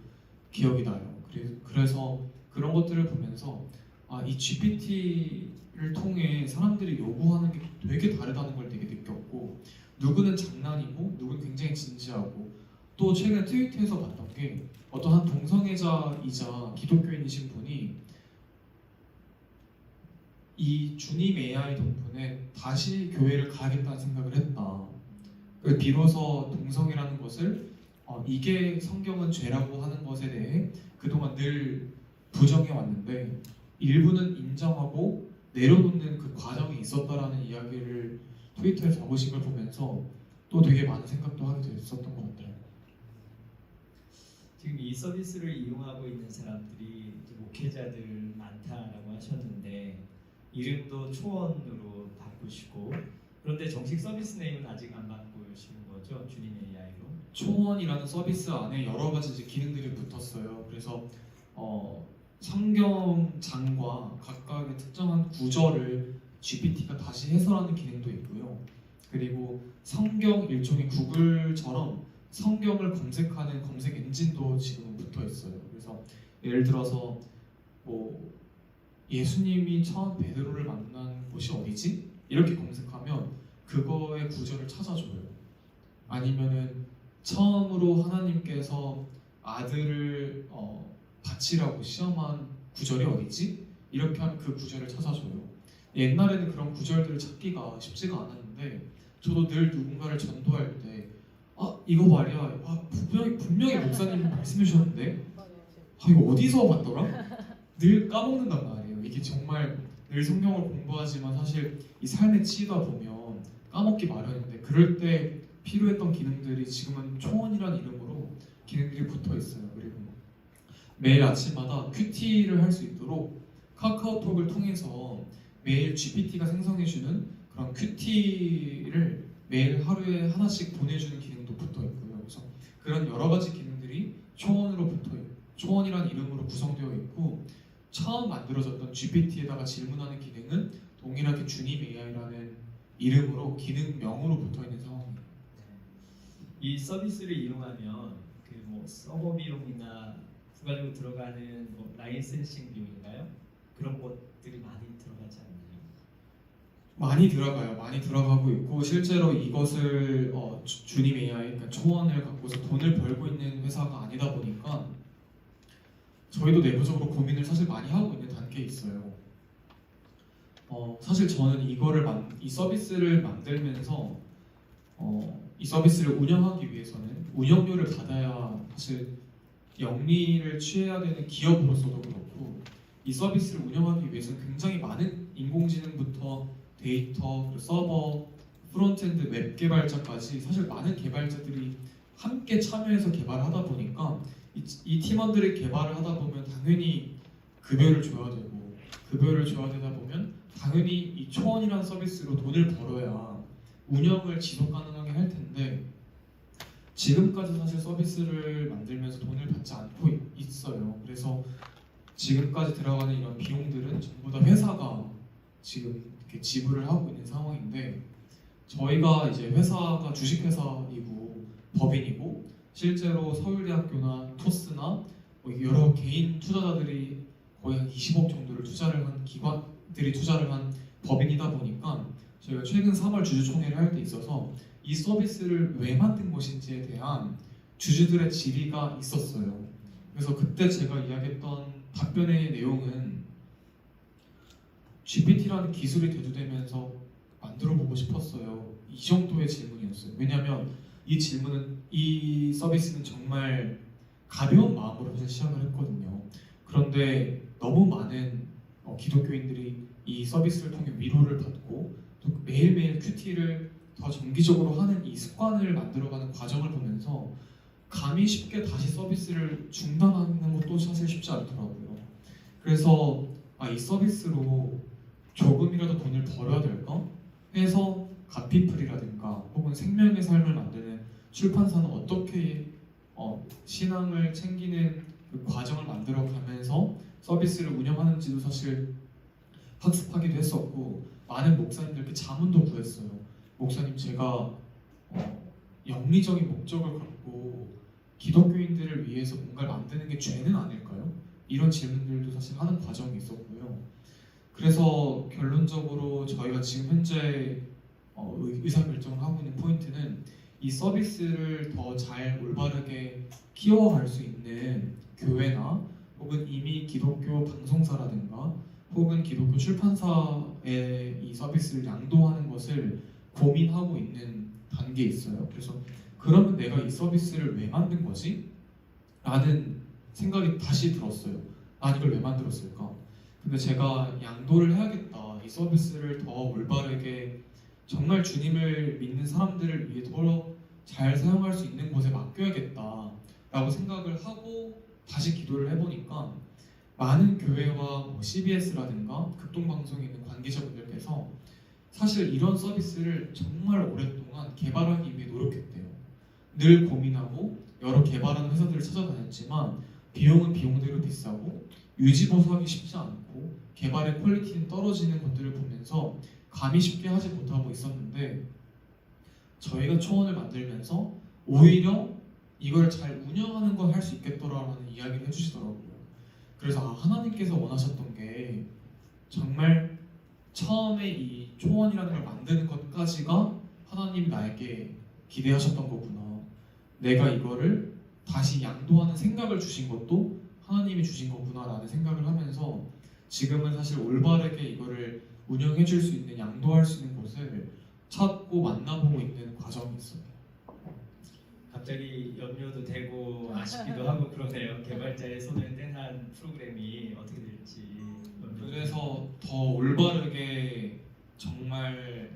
기억이 나요. 그래서 그런 것들을 보면서 이 GPT를 통해 사람들이 요구하는 게 되게 다르다는 걸 되게 느꼈고, 누구는 장난이고 누구는 굉장히 진지하고, 또 최근 트위터에서 봤던 게 어떤 한 동성애자이자 기독교인이신 분이 이 주님 AI 덕분에 다시 교회를 가야겠다는 생각을 했다. 비로소 동성애라는 것을 이게 성경은 죄라고 하는 것에 대해 그동안 늘 부정해 왔는데 일부는 인정하고 내려놓는 그 과정이 있었다라는 이야기를 트위터에 적으신 걸 보면서 또 되게 많은 생각도 하게 됐었던 것 같아요. 지금 이 서비스를 이용하고 있는 사람들이 이제 목회자들 많다라고 하셨는데 이름도 초원으로 바꾸시고, 그런데 정식 서비스 네임은 아직 안 바꾸시는 거죠? 주님 AI로? 초원이라는 서비스 안에 여러 가지 이제 기능들이 붙었어요. 그래서 성경장과 각각의 특정한 구절을 GPT가 다시 해설하는 기능도 있고요. 그리고 성경 일종의 구글처럼 성경을 검색하는 검색 엔진도 지금 붙어 있어요. 그래서 예를 들어서 뭐 예수님이 처음 베드로를 만난 곳이 어디지? 이렇게 검색하면 그거의 구절을 찾아줘요. 아니면은 처음으로 하나님께서 아들을 바치라고 시험한 구절이 어디지? 이렇게 하면 그 구절을 찾아줘요. 옛날에는 그런 구절들을 찾기가 쉽지가 않았는데 저도 늘 누군가를 전도할 때 이거 말이야, 분명히 목사님 말씀해 주셨는데 이거 어디서 봤더라? 늘 까먹는단 말이에요. 이게 정말 늘 성경을 공부하지만 사실 이 삶에 치이다 보면 까먹기 마련인데, 그럴 때 필요했던 기능들이 지금은 초원이라는 이름으로 기능들이 붙어 있어요. 그리고 매일 아침마다 큐티를 할 수 있도록 카카오톡을 통해서 매일 GPT가 생성해주는 그런 큐티를 매일 하루에 하나씩 보내주는 기능도 붙어 있고요. 그래서 그런 여러 가지 기능들이 초원으로 붙어 있고, 초원이라는 이름으로 구성되어 있고, 처음 만들어졌던 GPT에다가 질문하는 기능은 동일하게 주님 AI라는 이름으로 기능명으로 붙어 있는 상황입니다. 이 서비스를 이용하면 그 뭐 서버 비용이나 부가적으로 들어가는 뭐 라이센싱 비용인가요? 그런 것들이 많이 들어가지 않나요? 많이 들어가요. 많이 들어가고 있고, 실제로 이것을 주님 AI, 그러니까 초원을 갖고서 돈을 벌고 있는 회사가 아니다 보니까 저희도 내부적으로 고민을 사실 많이 하고 있는 단계에 있어요. 사실 저는 이 서비스를 만들면서 이 서비스를 운영하기 위해서는 운영료를 받아야 사실 영리를 취해야 되는 기업으로서도 그렇고, 이 서비스를 운영하기 위해서는 굉장히 많은 인공지능부터 데이터, 서버, 프론트엔드 웹 개발자까지 사실 많은 개발자들이 함께 참여해서 개발하다 보니까 이 팀원들이 개발을 하다 보면 당연히 급여를 줘야 되고, 급여를 줘야 되다 보면 당연히 이 초원이라는 서비스로 돈을 벌어야 운영을 지속 가능하게 할 텐데, 지금까지 사실 서비스를 만들면서 돈을 받지 않고 있어요. 그래서 지금까지 들어가는 이런 비용들은 전부 다 회사가 지금 이렇게 지불을 하고 있는 상황인데, 저희가 이제 회사가 주식회사이고 법인이고, 실제로 서울대학교나 토스나 뭐 여러 개인 투자자들이 거의 한 20억 정도를 투자를 한 기관들이 투자를 한 법인이다 보니까 저희가 최근 3월 주주총회를 할 때 있어서 이 서비스를 왜 만든 것인지에 대한 주주들의 질의가 있었어요. 그래서 그때 제가 이야기했던 답변의 내용은 GPT라는 기술이 대두되면서 만들어보고 싶었어요. 이 정도의 질문이었어요. 왜냐하면 이 서비스는 정말 가벼운 마음으로 사실 시작을 했거든요. 그런데 너무 많은 기독교인들이 이 서비스를 통해 위로를 받고 또 매일매일 큐티를 더 정기적으로 하는 이 습관을 만들어가는 과정을 보면서 감히 쉽게 다시 서비스를 중단하는 것도 사실 쉽지 않더라고요. 그래서 이 서비스로 조금이라도 돈을 벌어야 될까 해서 갓피플이라든가 혹은 생명의 삶을 만드는 출판사는 어떻게 신앙을 챙기는 그 과정을 만들어가면서 서비스를 운영하는지도 사실 학습하기도 했었고 많은 목사님들께 자문도 구했어요. 목사님, 제가 영리적인 목적을 갖고 기독교인들을 위해서 뭔가를 만드는 게 죄는 아닐까요? 이런 질문들도 사실 하는 과정이 있었고요. 그래서 결론적으로 저희가 지금 현재 의사결정을 하고 있는 포인트는 이 서비스를 더 잘 올바르게 키워갈 수 있는 교회나 혹은 이미 기독교 방송사라든가 혹은 기독교 출판사의 이 서비스를 양도하는 것을 고민하고 있는 단계에 있어요. 그래서 그러면 내가 이 서비스를 왜 만든 거지? 라는 생각이 다시 들었어요. 난 이걸 왜 만들었을까? 근데 제가 양도를 해야겠다. 이 서비스를 더 올바르게 정말 주님을 믿는 사람들을 위해 더 잘 사용할 수 있는 곳에 맡겨야겠다 라고 생각을 하고 다시 기도를 해보니까 많은 교회와 CBS라든가 극동방송에 있는 관계자분들께서 사실 이런 서비스를 정말 오랫동안 개발하기 위해 노력했대요. 늘 고민하고 여러 개발하는 회사들을 찾아다녔지만 비용은 비용대로 비싸고 유지보수하기 쉽지 않고 개발의 퀄리티는 떨어지는 것들을 보면서 감히 쉽게 하지 못하고 있었는데 저희가 초원을 만들면서 오히려 이걸 잘 운영하는 걸 할 수 있겠더라라는 이야기를 해주시더라고요. 그래서 하나님께서 원하셨던 게 정말 처음에 이 초원이라는 걸 만드는 것까지가 하나님이 나에게 기대하셨던 거구나. 내가 이거를 다시 양도하는 생각을 주신 것도 하나님이 주신 거구나라는 생각을 하면서 지금은 사실 올바르게 이거를 운영해 줄 수 있는, 양도할 수 있는 곳을 찾고 만나보고 있는 과정이 있습니다. 갑자기 염려도 되고 아쉽기도 하고 그러네요. 개발자의 손을 뗀 한 프로그램이 어떻게 될지. 그래서 더 올바르게 정말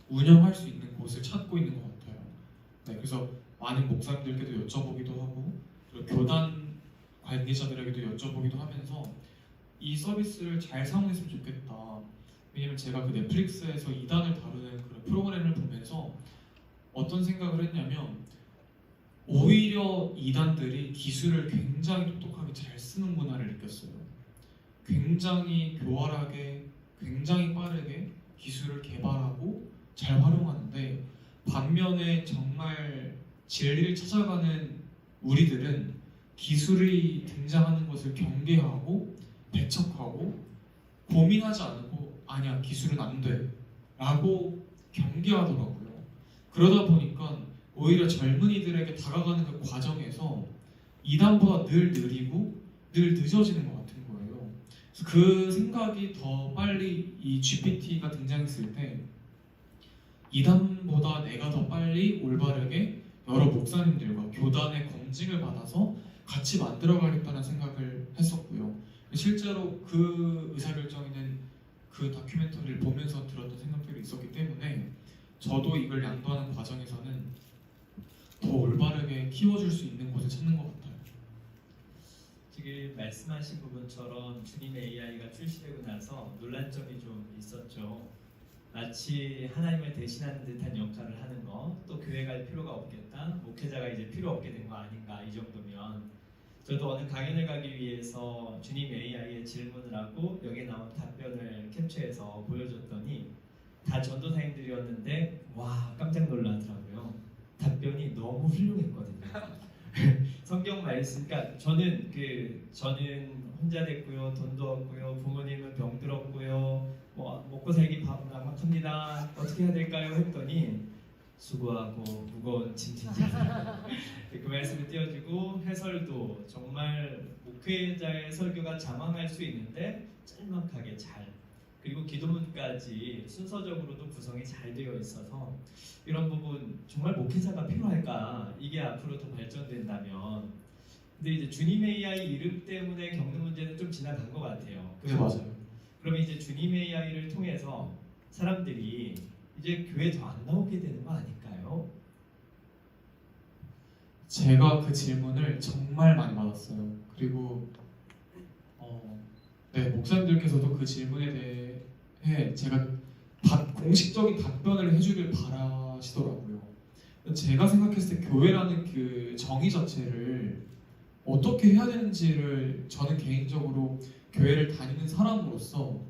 운영할 수 있는 곳을 찾고 있는 것 같아요. 네, 그래서 많은 목사님들께도 여쭤보기도 하고 그리고 교단 관계자들에게도 여쭤보기도 하면서 이 서비스를 잘 사용했으면 좋겠다. 왜냐면 제가 그 넷플릭스에서 이단을 다루는 그런 프로그램을 보면서 어떤 생각을 했냐면 오히려 이단들이 기술을 굉장히 똑똑하게 잘 쓰는구나를 느꼈어요. 굉장히 교활하게, 굉장히 빠르게 기술을 개발하고 잘 활용하는데 반면에 정말 진리를 찾아가는 우리들은 기술이 등장하는 것을 경계하고 배척하고 고민하지 않고 아니야 기술은 안 돼 라고 경계하더라고요. 그러다 보니까 오히려 젊은이들에게 다가가는 그 과정에서 이단보다 늘 느리고 늘 늦어지는 것 같은 거예요. 그래서 그 생각이 더 빨리 이 GPT가 등장했을 때 이단보다 내가 더 빨리 올바르게 여러 목사님들과 교단의 검증을 받아서 같이 만들어가겠다는 생각을 했었고요. 실제로 그 의사결정에는 그 다큐멘터리를 보면서 들었던 생각들이 있었기 때문에 저도 이걸 양도하는 과정에서는 더 올바르게 키워줄 수 있는 곳을 찾는 것 같아요. 지금 말씀하신 부분처럼 주님의 AI가 출시되고 나서 논란점이 좀 있었죠. 마치 하나님을 대신하는 듯한 역할을 하는 거, 또 교회 갈 필요가 없겠다, 목회자가 이제 필요 없게 된 거 아닌가 이 정도면. 저도 어느 강연을 가기 위해서 주님 AI에 질문을 하고 여기에 나온 답변을 캡처해서 보여줬더니 다 전도사님들이었는데 와 깜짝 놀라더라고요. 답변이 너무 훌륭했거든요. 성경 말씀, 그러니까 저는 혼자 됐고요, 돈도 없고요, 부모님은 병들었고요, 뭐 먹고 살기 막막합니다. 어떻게 해야 될까요? 했더니 수고하고 무거운 짐진다. 그 말씀을 띄워주고 해설도 정말 목회자의 설교가 장황할 수 있는데 짤막하게 잘 그리고 기도문까지 순서적으로도 구성이 잘 되어 있어서 이런 부분 정말 목회자가 필요할까? 이게 앞으로 더 발전된다면 근데 이제 주님의 AI 이름 때문에 겪는 문제는 좀 지나간 것 같아요. 네, 맞아요. 그러면 이제 주님의 AI를 통해서 사람들이 이제 교회 더 안 나오게 되는 거 아닐까요? 제가 그 질문을 정말 많이 받았어요. 그리고 네, 목사님들께서도 그 질문에 대해 제가 공식적인 답변을 해주길 바라시더라고요. 제가 생각했을 때 교회라는 그 정의 자체를 어떻게 해야 되는지를 저는 개인적으로 교회를 다니는 사람으로서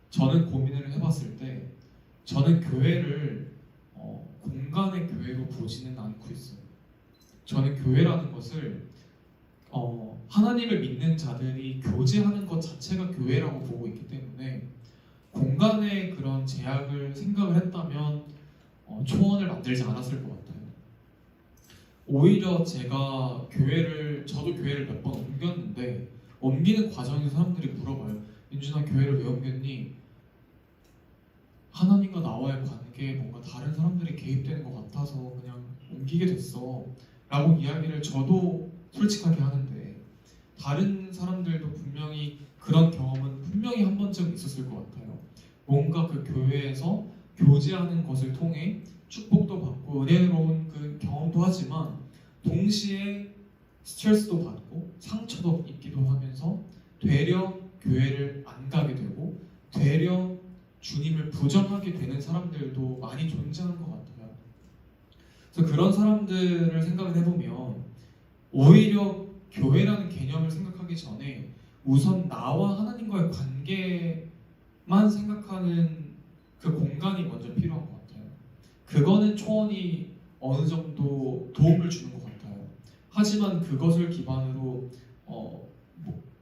저는 고민을 해봤을 때 저는 교회를 공간의 교회로 보지는 않고 있어요. 저는 교회라는 것을 하나님을 믿는 자들이 교제하는 것 자체가 교회라고 보고 있기 때문에 공간의 그런 제약을 생각을 했다면 초원을 만들지 않았을 것 같아요. 오히려 저도 교회를 몇 번 옮겼는데 옮기는 과정에서 사람들이 물어봐요. 민준아, 교회를 왜 옮겼니? 하나님과 나와의 관계에 뭔가 다른 사람들이 개입되는 것 같아서 그냥 옮기게 됐어 라고 이야기를 저도 솔직하게 하는데 다른 사람들도 분명히 그런 경험은 분명히 한 번쯤 있었을 것 같아요. 뭔가 그 교회에서 교제하는 것을 통해 축복도 받고 은혜로운 그 경험도 하지만 동시에 스트레스도 받고 상처도 있기도 하면서 되려 교회를 안 가게 되고 되려 주님을 부정하게 되는 사람들도 많이 존재하는 것 같아요. 그래서 그런 사람들을 생각을 해보면 오히려 교회라는 개념을 생각하기 전에 우선 나와 하나님과의 관계만 생각하는 그 공간이 먼저 필요한 것 같아요. 그거는 초원이 어느 정도 도움을 주는 것 같아요. 하지만 그것을 기반으로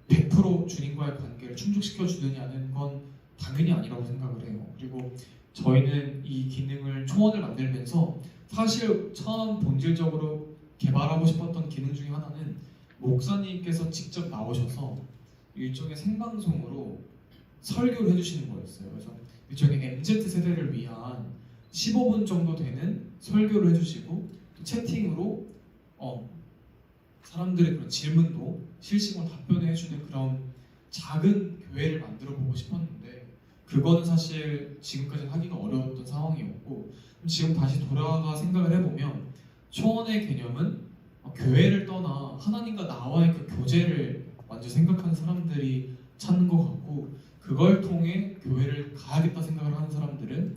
100% 주님과의 관계를 충족시켜 주느냐는 건 당연히 아니라고 생각을 해요. 그리고 저희는 이 기능을 초원을 만들면서 사실 처음 본질적으로 개발하고 싶었던 기능 중에 하나는 목사님께서 직접 나오셔서 일종의 생방송으로 설교를 해주시는 거였어요. 그래서 일종의 MZ 세대를 위한 15분 정도 되는 설교를 해주시고 또 채팅으로 사람들의 그런 질문도 실시간 답변을 해주는 그런 작은 교회를 만들어 보고 싶었는데 그거는 사실 지금까지 하기가 어려웠던 상황이었고 지금 다시 돌아가 생각을 해보면 초원의 개념은 교회를 떠나 하나님과 나와의 그 교제를 먼저 생각하는 사람들이 찾는 것 같고 그걸 통해 교회를 가야겠다 생각을 하는 사람들은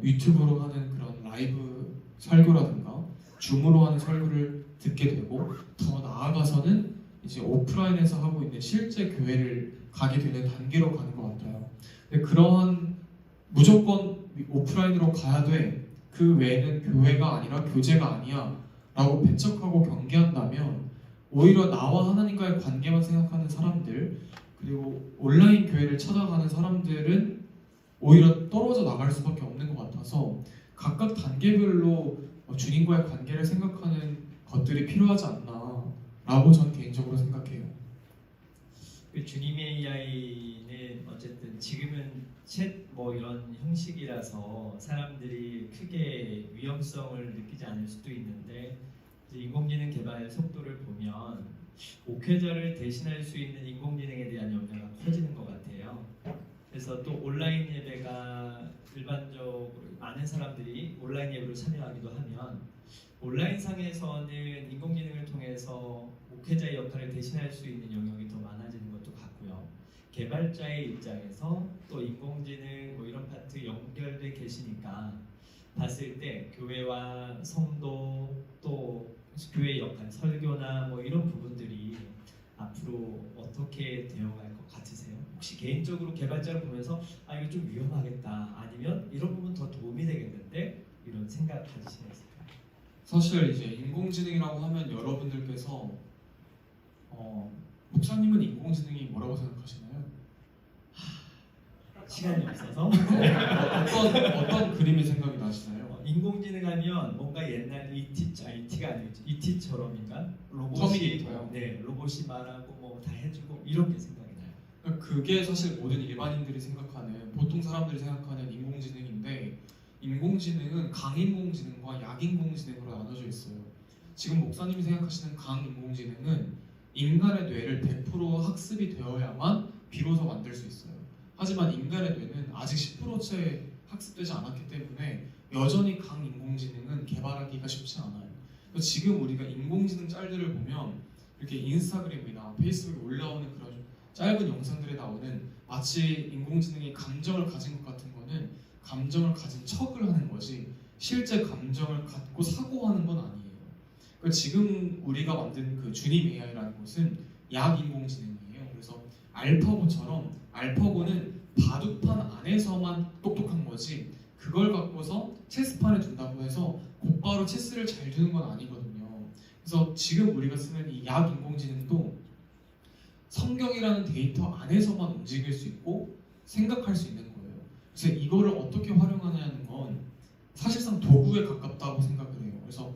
유튜브로 하는 그런 라이브 설교라든가 줌으로 하는 설교를 듣게 되고 더 나아가서는 이제 오프라인에서 하고 있는 실제 교회를 가게 되는 단계로 가는 것 같아요. 근데 그러한 무조건 오프라인으로 가야 돼. 그 외에는 교회가 아니라 교제가 아니야. 라고 배척하고 경계한다면 오히려 나와 하나님과의 관계만 생각하는 사람들 그리고 온라인 교회를 찾아가는 사람들은 오히려 떨어져 나갈 수밖에 없는 것 같아서 각각 단계별로 주님과의 관계를 생각하는 것들이 필요하지 않나 라고 전 개인적으로 생각해요. 그 주님의 AI는 어쨌든 지금은 챗 이런 형식이라서 사람들이 크게 위험성을 느끼지 않을 수도 있는데 이제 인공지능 개발 속도를 보면 목회자를 대신할 수 있는 인공지능에 대한 염려가 커지는 것 같아요. 그래서 또 온라인 예배가 일반적으로 많은 사람들이 온라인 예배로 참여하기도 하면 온라인 상에서는 인공지능을 통해서 목회자의 역할을 대신할 수 있는 영역이 더 많아지는 것도 같고요. 개발자의 입장에서 또 인공지능 이런 파트 연결돼 계시니까 봤을 때 교회와 성도 또 교회의 역할, 설교나 이런 부분들이 앞으로 어떻게 되어갈 것 같으세요? 혹시 개인적으로 개발자를 보면서 이거 좀 위험하겠다 아니면 이런 부분 더 도움이 되겠는데 이런 생각 가지시나요? 사실 이제 인공지능이라고 하면 여러분들께서 목사님은 인공지능이 뭐라고 생각하시나요? 시간이 없어서 어떤 그림이 생각이 나시나요? 인공지능 하면 뭔가 옛날 ET가 아니죠. ET처럼인가? 터미네이터요? 네, 로봇이 말하고 다 해주고 이런 게 생각이 나요. 그게 사실 모든 일반인들이 생각하는, 보통 사람들이 생각하는 인공지능인데, 인공지능은 강인공지능과 약인공지능으로 나눠져 있어요. 지금 목사님이 생각하시는 강인공지능은 인간의 뇌를 100% 학습이 되어야만 비로소 만들 수 있어요. 하지만 인간의 뇌는 아직 10%채 학습되지 않았기 때문에 여전히 강인공지능은 개발하기가 쉽지 않아요. 그래서 지금 우리가 인공지능 짤들을 보면 이렇게 인스타그램이나 페이스북에 올라오는 그런 짧은 영상들에 나오는 마치 인공지능이 감정을 가진 것 같은 거는 감정을 가진 척을 하는 거지 실제 감정을 갖고 사고하는 건 아니에요. 그러니까 지금 우리가 만든 그 주님 AI라는 것은 약인공지능이에요. 그래서 알파고처럼 알파고는 바둑판 안에서만 똑똑한 거지 그걸 갖고서 체스판에 둔다고 해서 곧바로 체스를 잘 두는 건 아니거든요. 그래서 지금 우리가 쓰는 이 약인공지능도 성경이라는 데이터 안에서만 움직일 수 있고 생각할 수 있는 거예요. 그래서 이거를 어떻게 활용하냐는 건 사실상 도구에 가깝다고 생각을 해요. 그래서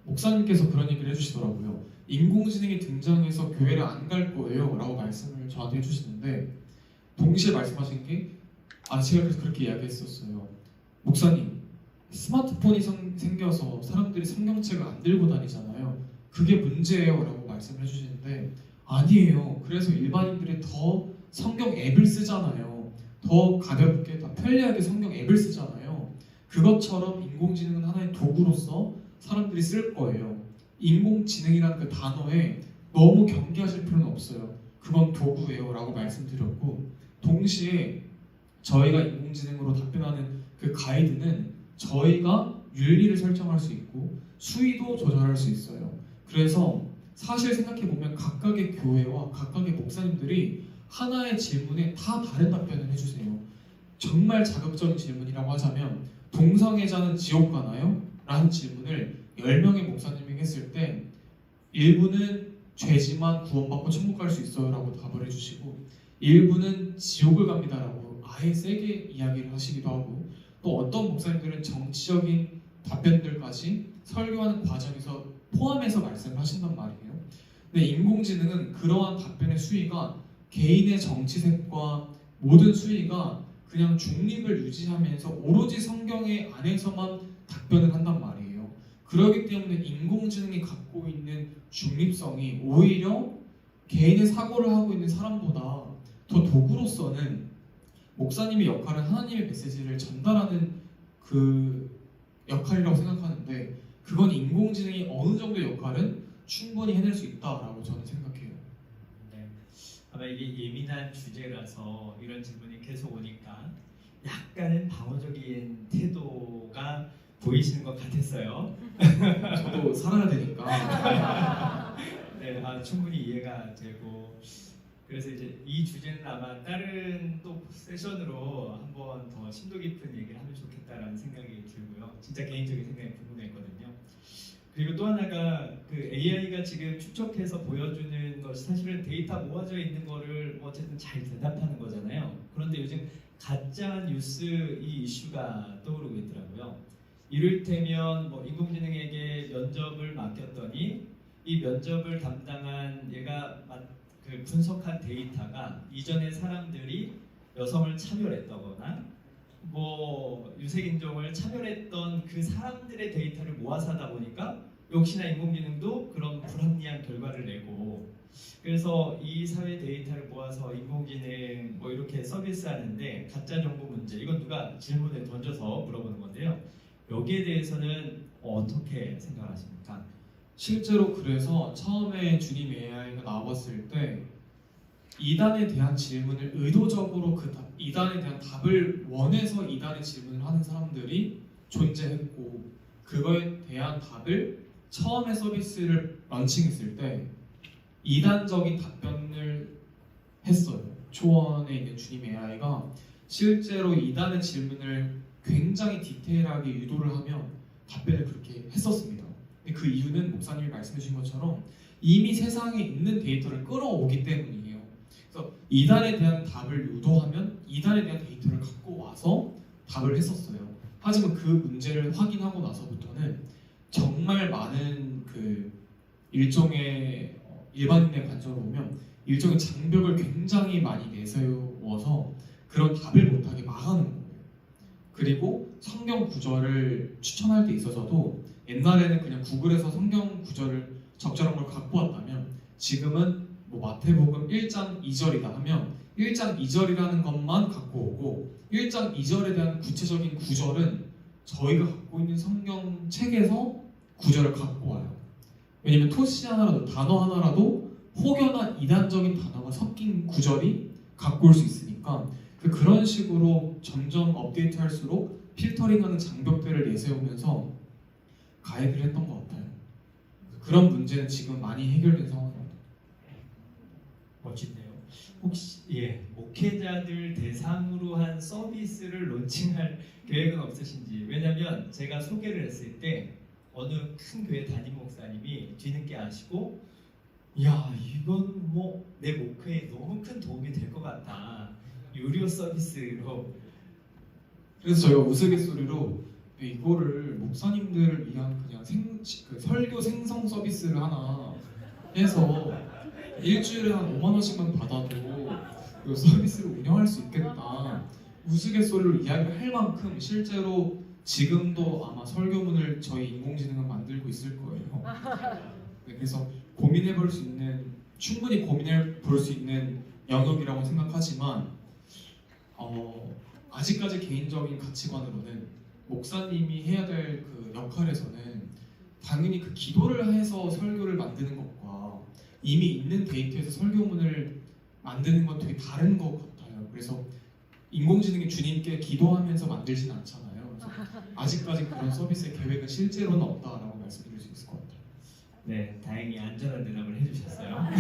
목사님께서 그런 얘기를 해주시더라고요. 인공지능이 등장해서 교회를 안 갈 거예요 라고 말씀을 저한테 해주시는데 동시에 말씀하신 게 제가 그래서 그렇게 이야기했었어요. 목사님, 스마트폰이 생겨서 사람들이 성경책을 안 들고 다니잖아요. 그게 문제예요 라고 말씀을 해주시는데 아니에요. 그래서 일반인들이 더 성경 앱을 쓰잖아요. 더 가볍게, 더 편리하게 성경 앱을 쓰잖아요. 그것처럼 인공지능은 하나의 도구로서 사람들이 쓸 거예요. 인공지능이라는 그 단어에 너무 경계하실 필요는 없어요. 그건 도구예요 라고 말씀드렸고 동시에 저희가 인공지능으로 답변하는 그 가이드는 저희가 윤리를 설정할 수 있고 수위도 조절할 수 있어요. 그래서 사실 생각해보면 각각의 교회와 각각의 목사님들이 하나의 질문에 다 다른 답변을 해주세요. 정말 자극적인 질문이라고 하자면 동성애자는 지옥 가나요? 라는 질문을 10명의 목사님이 했을 때 일부는 죄지만 구원받고 천국 갈 수 있어요 라고 답을 해주시고 일부는 지옥을 갑니다 라고 아예 세게 이야기를 하시기도 하고 또 어떤 목사님들은 정치적인 답변들까지 설교하는 과정에서 포함해서 말씀을 하신단 말이에요. 근데 인공지능은 그러한 답변의 수위가 개인의 정치색과 모든 수위가 그냥 중립을 유지하면서 오로지 성경의 안에서만 답변을 한단 말이에요. 그렇기 때문에 인공지능이 갖고 있는 중립성이 오히려 개인의 사고를 하고 있는 사람보다 더 도구로서는 목사님의 역할은 하나님의 메시지를 전달하는 그 역할이라고 생각하는데 그건 인공지능이 어느 정도의 역할은 충분히 해낼 수 있다라고 저는 생각해요. 네, 아마 이게 예민한 주제라서 이런 질문이 계속 오니까 약간은 방어적인 태도가 보이시는 것 같았어요. 저도 살아야 되니까. 네, 충분히 이해가 되고 그래서 이제 이 주제는 아마 다른 또 세션으로 한번 더 심도 깊은 얘기를 하면 좋겠다라는 생각이 들고요. 진짜 개인적인 생각이 궁금했거든요. 그리고 또 하나가 그 AI가 지금 추적해서 보여주는 것이 사실은 데이터 모아져 있는 거를 어쨌든 잘 대답하는 거잖아요. 그런데 요즘 가짜 뉴스 이 이슈가 떠오르고 있더라고요. 이를테면 뭐 인공지능에게 면접을 맡겼더니 이 면접을 담당한 얘가 그 분석한 데이터가 이전에 사람들이 여성을 차별했다거나 뭐 유색인종을 차별했던 그 사람들의 데이터를 모아서 하다 보니까 역시나 인공지능도 그런 불합리한 결과를 내고 그래서 이 사회 데이터를 모아서 인공지능 뭐 이렇게 서비스하는데 가짜 정보 문제 이건 누가 질문을 던져서 물어보는 건데요. 여기에 대해서는 어떻게 생각하십니까? 실제로 그래서 처음에 주님 AI가 나왔을 때 이단에 대한 질문을 의도적으로 그 이단에 대한 답을 원해서 이단의 질문을 하는 사람들이 존재했고 그거에 대한 답을 처음에 서비스를 런칭했을 때 이단적인 답변을 했어요. 초원에 있는 주님 AI가 실제로 이단의 질문을 굉장히 디테일하게 유도를 하면 답변을 그렇게 했었습니다. 근데 그 이유는 목사님이 말씀해 주신 것처럼 이미 세상에 있는 데이터를 끌어오기 때문이에요. 그래서 이단에 대한 답을 유도하면 이단에 대한 데이터를 갖고 와서 답을 했었어요. 하지만 그 문제를 확인하고 나서부터는 정말 많은 그 일종의 일반인의 관점으로 보면 일종의 장벽을 굉장히 많이 내세워서 그런 답을 못하게 막아놓은 거예요. 그리고 성경 구절을 추천할 때 있어서도 옛날에는 그냥 구글에서 성경 구절을 적절한 걸 갖고 왔다면 지금은 뭐 마태복음 1장 2절이다 하면 1장 2절이라는 것만 갖고 오고 1장 2절에 대한 구체적인 구절은 저희가 갖고 있는 성경 책에서 구절을 갖고 와요. 왜냐면 토시 하나라도 단어 하나라도 혹여나 이단적인 단어가 섞인 구절이 갖고 올 수 있으니까 그런 식으로 점점 업데이트할수록 필터링하는 장벽들을 내세우면서 가입을 했던 것 같아요. 그런 문제는 지금 많이 해결된 상황입니다. 멋진데요. 혹시 목회자들 대상으로 한 서비스를 론칭할 계획은 없으신지? 왜냐하면 제가 소개를 했을 때 어느 큰 교회 담임 목사님이 뒤늦게 아시고, 야, 이건 뭐 내 목회에 너무 큰 도움이 될 것 같다. 유료 서비스로. 그래서 저희가 우스갯소리로 이거를 목사님들을 위한 그냥 설교 생성 서비스를 하나 해서 일주일에 한 5만 원씩만 받아도 이 서비스를 운영할 수 있겠다. 우스갯소리로 이야기할 만큼 실제로 지금도 아마 설교문을 저희 인공지능은 만들고 있을 거예요. 네, 그래서 고민해볼 수 있는, 충분히 고민해볼 수 있는 영역이라고 생각하지만 아직까지 개인적인 가치관으로는 목사님이 해야 될 그 역할에서는 당연히 그 기도를 해서 설교를 만드는 것과 이미 있는 데이터에서 설교문을 만드는 건 되게 다른 것 같아요. 그래서 인공지능이 주님께 기도하면서 만들진 않잖아요. 그래서 아직까지 그런 서비스의 계획은 실제로는 없다라고 말씀드릴 수 있을 것 같아요. 네, 다행히 안전한 대답을 해주셨어요.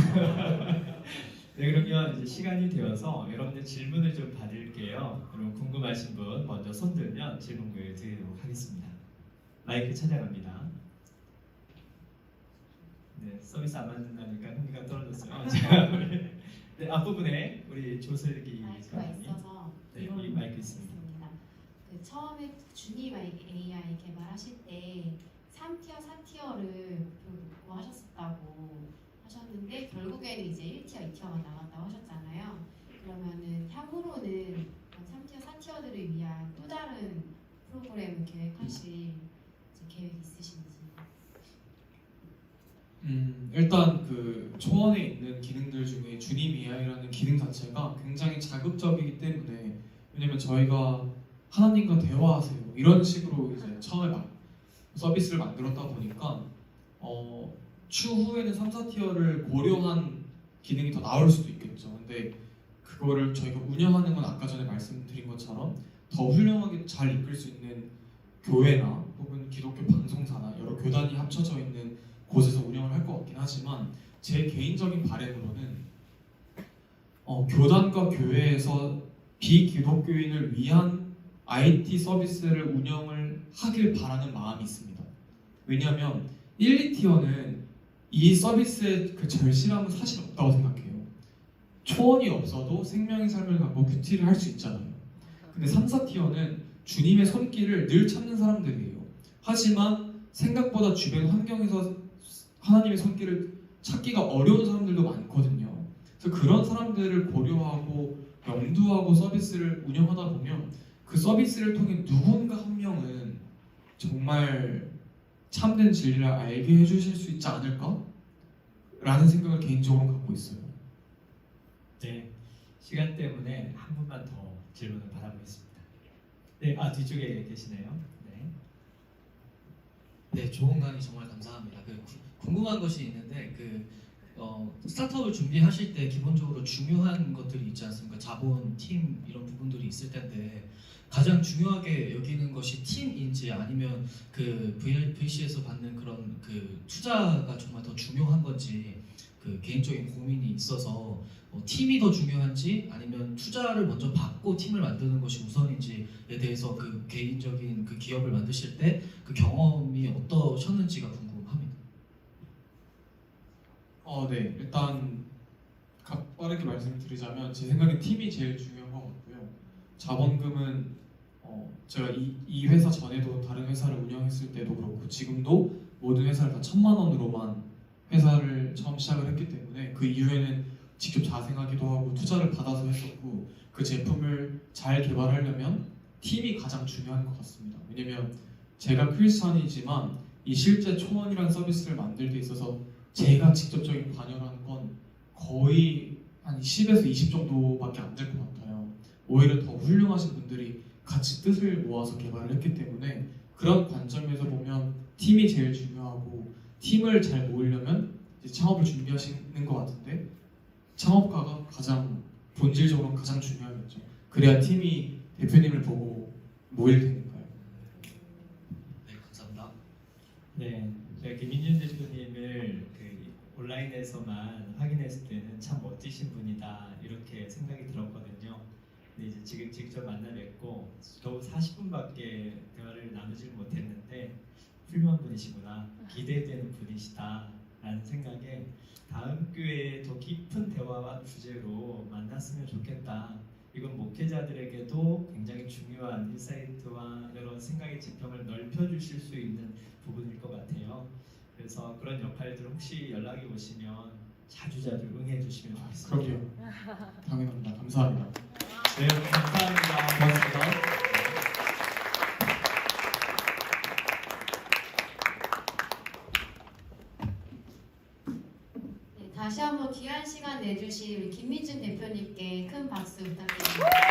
네, 그러면 이제 시간이 되어서 여러분들 질문을 좀 받을게요. 여러분 궁금하신 분 먼저 손 들면 질문 기회 드리도록 하겠습니다. 마이크 찾아갑니다. 네, 서비스 안 만든다니까 흥미가 떨어졌어요. 네, 앞부분에 우리 조슬기 마이크가 있어서 네, 여기 마이크 있습니다. 그 처음에 주님 AI 개발하실 때 3티어, 4티어를 목표로 하셨었다고 하셨는데 결국에는 이제 1티어, 2티어가 나왔다고 하셨잖아요. 그러면은 향후로는 3티어, 4티어들을 위한 또 다른 프로그램을 계획하실 계획이 있으신지? 일단 그 초원에 있는 기능들 중에 주님 AI라는 기능 자체가 굉장히 자극적이기 때문에, 왜냐면 저희가 하나님과 대화하세요 이런 식으로 이제 처음에 서비스를 만들었다 보니까 추후에는 3, 4티어를 고려한 기능이 더 나올 수도 있겠죠. 근데 그거를 저희가 운영하는 건 아까 전에 말씀드린 것처럼 더 훌륭하게 잘 이끌 수 있는 교회나 혹은 기독교 방송사나 여러 교단이 합쳐져 있는 곳에서 운영을 할 것 같긴 하지만, 제 개인적인 바람으로는 교단과 교회에서 비기독교인을 위한 IT 서비스를 운영을 하길 바라는 마음이 있습니다. 왜냐하면 1, 2티어는 이 서비스의 그 절실함은 사실 없다고 생각해요. 초원이 없어도 생명의 삶을 갖고 큐티를 할 수 있잖아요. 근데 3, 4티어는 주님의 손길을 늘 찾는 사람들이에요. 하지만 생각보다 주변 환경에서 하나님의 손길을 찾기가 어려운 사람들도 많거든요. 그래서 그런 사람들을 고려하고 염두하고 서비스를 운영하다 보면 그 서비스를 통해 누군가 한 명은 정말 참된 진리를 알게 해주실 수 있지 않을까? 라는 생각을 개인적으로 갖고 있어요. 네, 시간 때문에 한 분만 더 질문을 받아보겠습니다. 네, 뒤쪽에 계시네요. 네, 좋은 강의 정말 감사합니다. 궁금한 것이 있는데 스타트업을 준비하실 때 기본적으로 중요한 것들이 있지 않습니까? 자본, 팀 이런 부분들이 있을 텐데 가장 중요하게 여기는 것이 팀인지 아니면 VC에서 받는 그런 투자가 정말 더 중요한 건지 개인적인 고민이 있어서 팀이 더 중요한지 아니면 투자를 먼저 받고 팀을 만드는 것이 우선인지에 대해서 개인적인 기업을 만드실 때 경험이 어떠셨는지가 궁금합니다. 네, 일단 빠르게 말씀드리자면 제 생각엔 팀이 제일 중요한 것 같고요. 자본금은 제가 이 회사 전에도 다른 회사를 운영했을 때도 그렇고 지금도 모든 회사를 다 1,000만 원으로만 회사를 처음 시작을 했기 때문에 그 이후에는 직접 자생하기도 하고 투자를 받아서 했었고 그 제품을 잘 개발하려면 팀이 가장 중요한 것 같습니다. 왜냐면 제가 크리스찬이지만 이 실제 초원이라는 서비스를 만들 때 있어서 제가 직접적인 관여를 하는 건 거의 한 10에서 20 정도밖에 안 될 것 같아요. 오히려 더 훌륭하신 분들이 같이 뜻을 모아서 개발을 했기 때문에 그런 관점에서 보면 팀이 제일 중요하고 팀을 잘 모으려면 이제 창업을 준비하시는 것 같은데 창업가가 가장 본질적으로 가장 중요하겠죠. 그래야 팀이 대표님을 보고 모일 테니까요. 네, 감사합니다. 네, 제가 김민준 대표님을 그 온라인에서만 확인했을 때는 참 멋지신 분이다 이렇게 생각이 들었거든요. 근데 이제 지금 직접 만나 뵙고 겨우 40분밖에 대화를 나누질 못했는데 훌륭한 분이시구나, 기대되는 분이시다라는 생각에 다음 기회에 더 깊은 대화와 주제로 만났으면 좋겠다. 이건 목회자들에게도 굉장히 중요한 인사이트와 여러 생각의 지평을 넓혀주실 수 있는 부분일 것 같아요. 그래서 그런 역할들 혹시 연락이 오시면 자주자주 응해주시면 좋겠습니다. 그러게요. 당연합니다. 감사합니다. 네, 감사합니다. 고맙습니다. 네, 다시 한번 귀한 시간 내주신 우리 김민준 대표님께 큰 박수 부탁드립니다.